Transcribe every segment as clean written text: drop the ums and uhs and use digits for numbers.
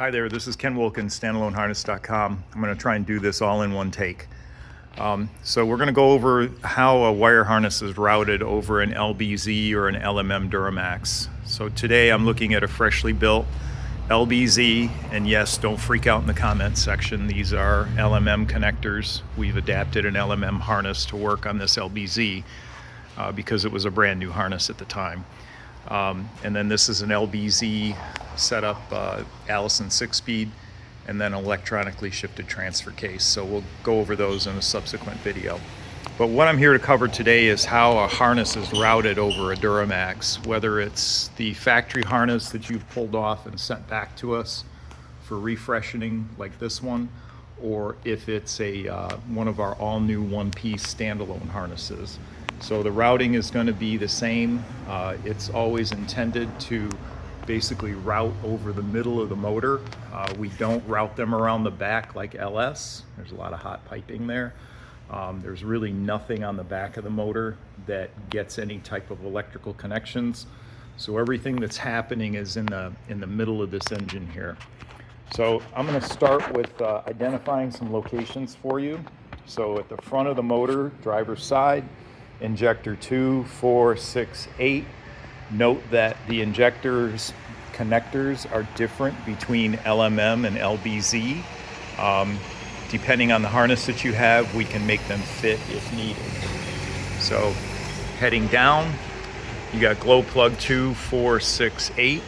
Hi there, this is Ken Wilkins, StandaloneHarness.com. I'm going to try and do this all in one take. So we're going to go over how a wire harness is routed over an LBZ or an LMM Duramax. So today I'm looking at a freshly built LBZ, and yes, don't freak out in the comments section. These are LMM connectors. We've adapted an LMM harness to work on this LBZ because it was a brand new harness at the time. And then this is an LBZ setup, Allison 6-speed, and then electronically shifted transfer case. So we'll go over those in a subsequent video. But what I'm here to cover today is how a harness is routed over a Duramax, whether it's the factory harness that you've pulled off and sent back to us for refreshening like this one, or if it's a one of our all-new one-piece standalone harnesses. So the routing is going to be the same. It's always intended to basically route over the middle of the motor. We don't route them around the back like LS. There's a lot of hot piping there. There's really nothing on the back of the motor that gets any type of electrical connections. So everything that's happening is in the middle of this engine here. So I'm going to start with identifying some locations for you. So at the front of the motor, driver's side, injector 2, 4, 6, 8. Note that the injectors connectors are different between LMM and LBZ. Depending on the harness that you have, we can make them fit if needed. So heading down, you got glow plug 2, 4, 6, 8.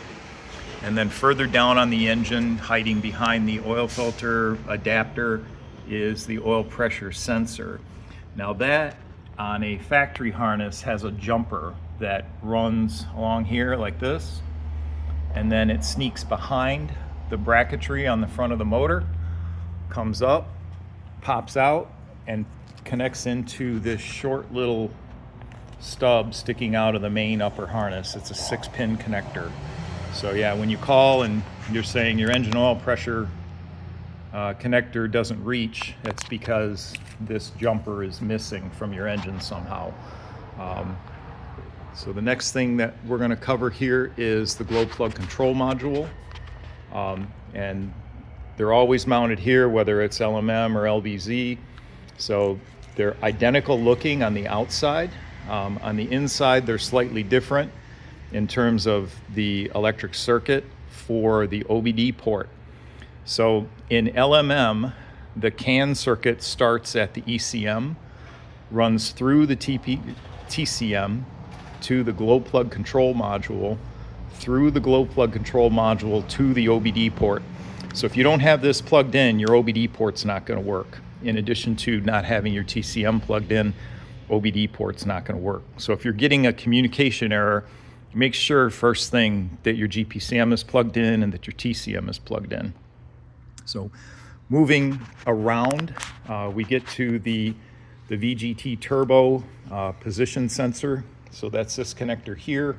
And then further down on the engine, hiding behind the oil filter adapter, is the oil pressure sensor. Now that on a factory harness has a jumper that runs along here like this, and then it sneaks behind the bracketry on the front of the motor, comes up, pops out, and connects into this short little stub sticking out of the main upper harness. It's a 6-pin connector. So yeah, when you call and you're saying your engine oil pressure connector doesn't reach, it's because this jumper is missing from your engine somehow. So the next thing that we're going to cover here is the glow plug control module, and they're always mounted here, whether it's LMM or LBZ. So they're identical looking on the outside. On the inside, they're slightly different in terms of the electric circuit for the OBD port. So in LMM, the CAN circuit starts at the ECM, runs through the TCM to the glow plug control module, through the glow plug control module to the OBD port. So if you don't have this plugged in, your OBD port's not going to work. In addition to not having your TCM plugged in, OBD port's not going to work. So if you're getting a communication error, make sure first thing that your GPCM is plugged in and that your TCM is plugged in. So moving around, we get to the VGT turbo position sensor. So that's this connector here.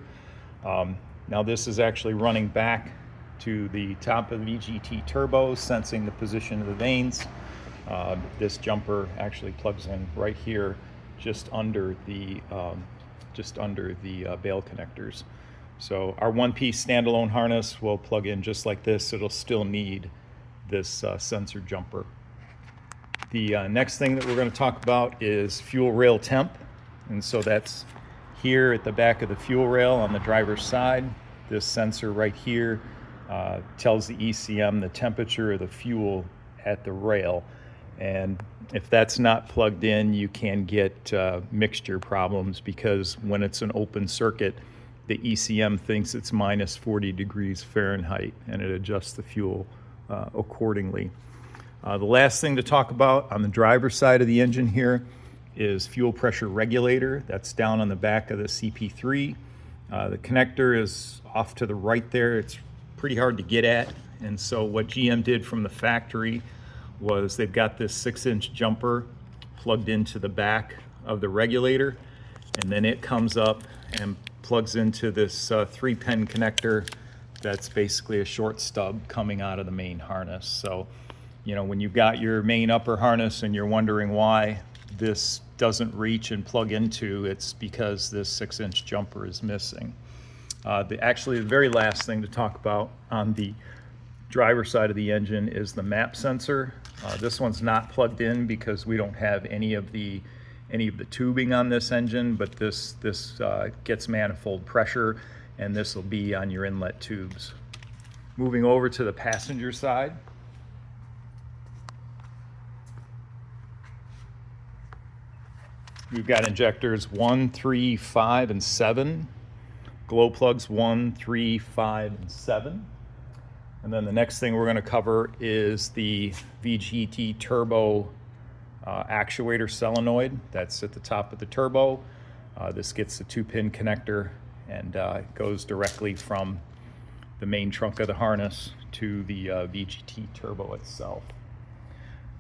Now this is actually running back to the top of the VGT turbo, sensing the position of the vanes. This jumper actually plugs in right here, just under the bail connectors. So our one-piece standalone harness will plug in just like this. It'll still need this sensor jumper. The next thing that we're going to talk about is fuel rail temp, and so that's here at the back of the fuel rail on the driver's side. This sensor right here tells the ECM the temperature of the fuel at the rail, and if that's not plugged in, you can get mixture problems, because when it's an open circuit, the ECM thinks it's minus 40 degrees Fahrenheit and it adjusts the fuel accordingly. The last thing to talk about on the driver's side of the engine here is fuel pressure regulator. That's down on the back of the CP3. The connector is off to the right there. It's pretty hard to get at, and so what GM did from the factory was they've got this 6-inch jumper plugged into the back of the regulator, and then it comes up and plugs into this 3-pin connector that's basically a short stub coming out of the main harness. So, you know, when you've got your main upper harness and you're wondering why this doesn't reach and plug into, it's because this 6-inch jumper is missing. Actually, the very last thing to talk about on the driver's side of the engine is the map sensor. This one's not plugged in because we don't have any of the tubing on this engine, but this gets manifold pressure, and this will be on your inlet tubes. Moving over to the passenger side. We've got injectors 1, 3, 5, and 7. Glow plugs 1, 3, 5, and 7. And then the next thing we're going to cover is the VGT turbo actuator solenoid. That's at the top of the turbo. This gets the 2-pin connector, and it goes directly from the main trunk of the harness to the VGT turbo itself.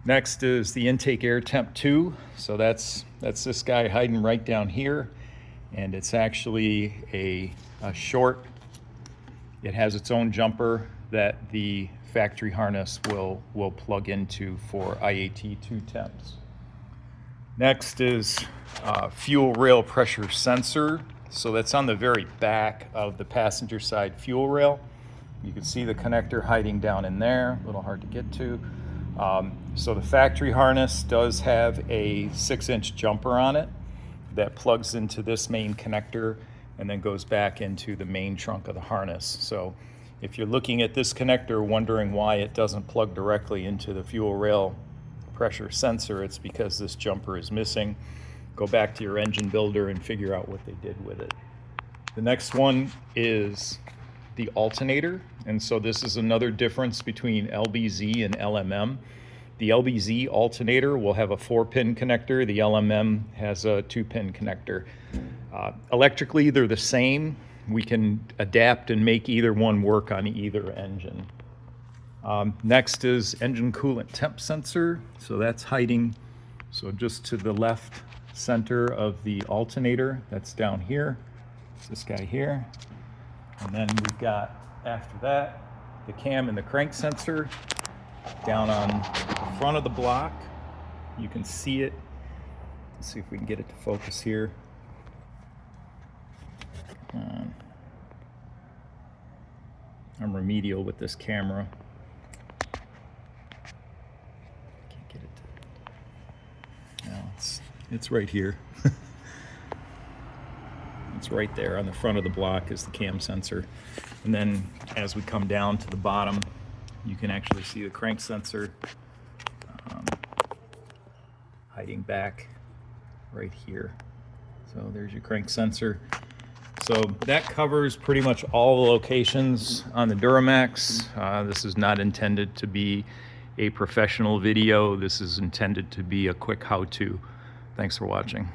Next is the intake air temp 2. So that's this guy hiding right down here, and it's actually a short. It has its own jumper that the factory harness will plug into for IAT2 temps. Next is fuel rail pressure sensor. So that's on the very back of the passenger side fuel rail. You can see the connector hiding down in there, a little hard to get to. So the factory harness does have a 6-inch jumper on it that plugs into this main connector and then goes back into the main trunk of the harness. So if you're looking at this connector wondering why it doesn't plug directly into the fuel rail pressure sensor, it's because this jumper is missing. Go back to your engine builder and figure out what they did with it. The next one is the alternator, and so this is another difference between LBZ and LMM. The LBZ alternator will have a 4-pin connector. The LMM has a 2-pin connector. Electrically, they're the same. We can adapt and make either one work on either engine. Next is engine coolant temp sensor. So that's hiding, so just to the left center of the alternator. That's down here. It's this guy here. And then we've got, after that, the cam and the crank sensor down on the front of the block. You can see it. Let's see if we can get it to focus here. I'm remedial with this camera. Can't get it to... No, it's right here. It's right there on the front of the block is the cam sensor. And then as we come down to the bottom, you can actually see the crank sensor hiding back right here. So there's your crank sensor. So that covers pretty much all the locations on the Duramax. This is not intended to be a professional video. This is intended to be a quick how-to. Thanks for watching.